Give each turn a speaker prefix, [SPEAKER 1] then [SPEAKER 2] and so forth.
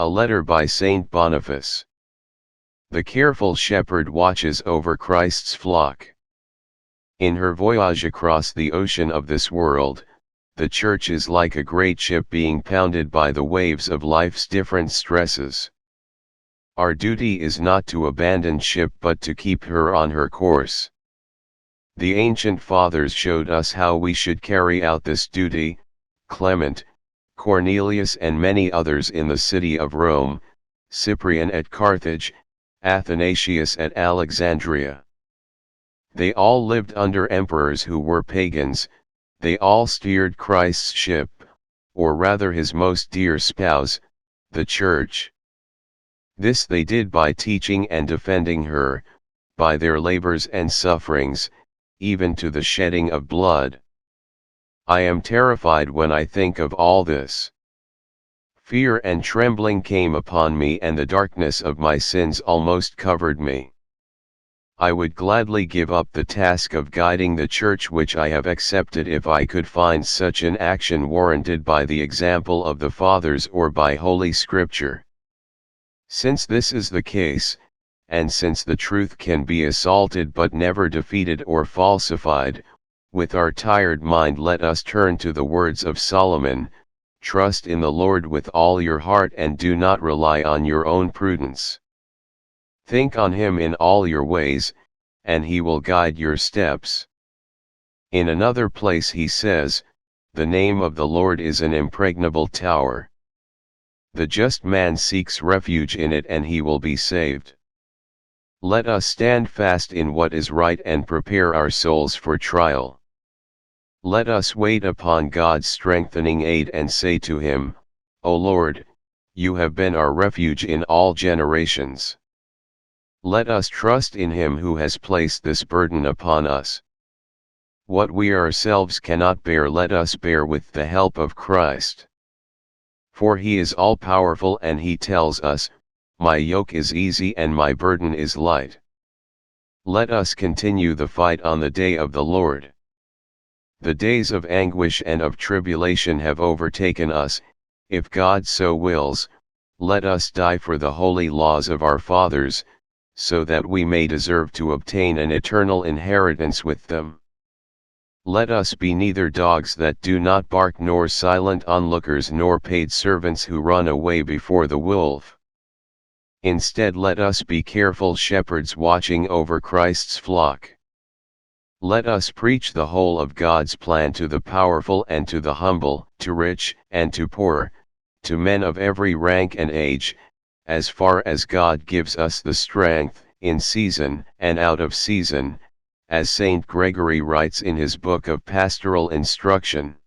[SPEAKER 1] A letter by Saint Boniface. The careful shepherd watches over Christ's flock. In her voyage across the ocean of this world, the Church is like a great ship being pounded by the waves of life's different stresses. Our duty is not to abandon ship but to keep her on her course. The ancient fathers showed us how we should carry out this duty: Clement, Cornelius and many others in the city of Rome, Cyprian at Carthage, Athanasius at Alexandria. They all lived under emperors who were pagans. They all steered Christ's ship, or rather his most dear spouse, the Church. This they did by teaching and defending her, by their labors and sufferings, even to the shedding of blood. I am terrified when I think of all this. Fear and trembling came upon me, and the darkness of my sins almost covered me. I would gladly give up the task of guiding the Church which I have accepted if I could find such an action warranted by the example of the Fathers or by Holy Scripture. Since this is the case, and since the truth can be assaulted but never defeated or falsified, with our tired mind let us turn to the words of Solomon: "Trust in the Lord with all your heart and do not rely on your own prudence. Think on him in all your ways, and he will guide your steps." In another place he says, "The name of the Lord is an impregnable tower. The just man seeks refuge in it and he will be saved." Let us stand fast in what is right and prepare our souls for trial. Let us wait upon God's strengthening aid and say to him, "O Lord, you have been our refuge in all generations." Let us trust in him who has placed this burden upon us. What we ourselves cannot bear, let us bear with the help of Christ. For he is all-powerful, and he tells us, "My yoke is easy and my burden is light." Let us continue the fight on the day of the Lord. The days of anguish and of tribulation have overtaken us. If God so wills, let us die for the holy laws of our fathers, so that we may deserve to obtain an eternal inheritance with them. Let us be neither dogs that do not bark, nor silent onlookers, nor paid servants who run away before the wolf. Instead, let us be careful shepherds watching over Christ's flock. Let us preach the whole of God's plan to the powerful and to the humble, to rich and to poor, to men of every rank and age, as far as God gives us the strength, in season and out of season, as Saint Gregory writes in his book of pastoral instruction.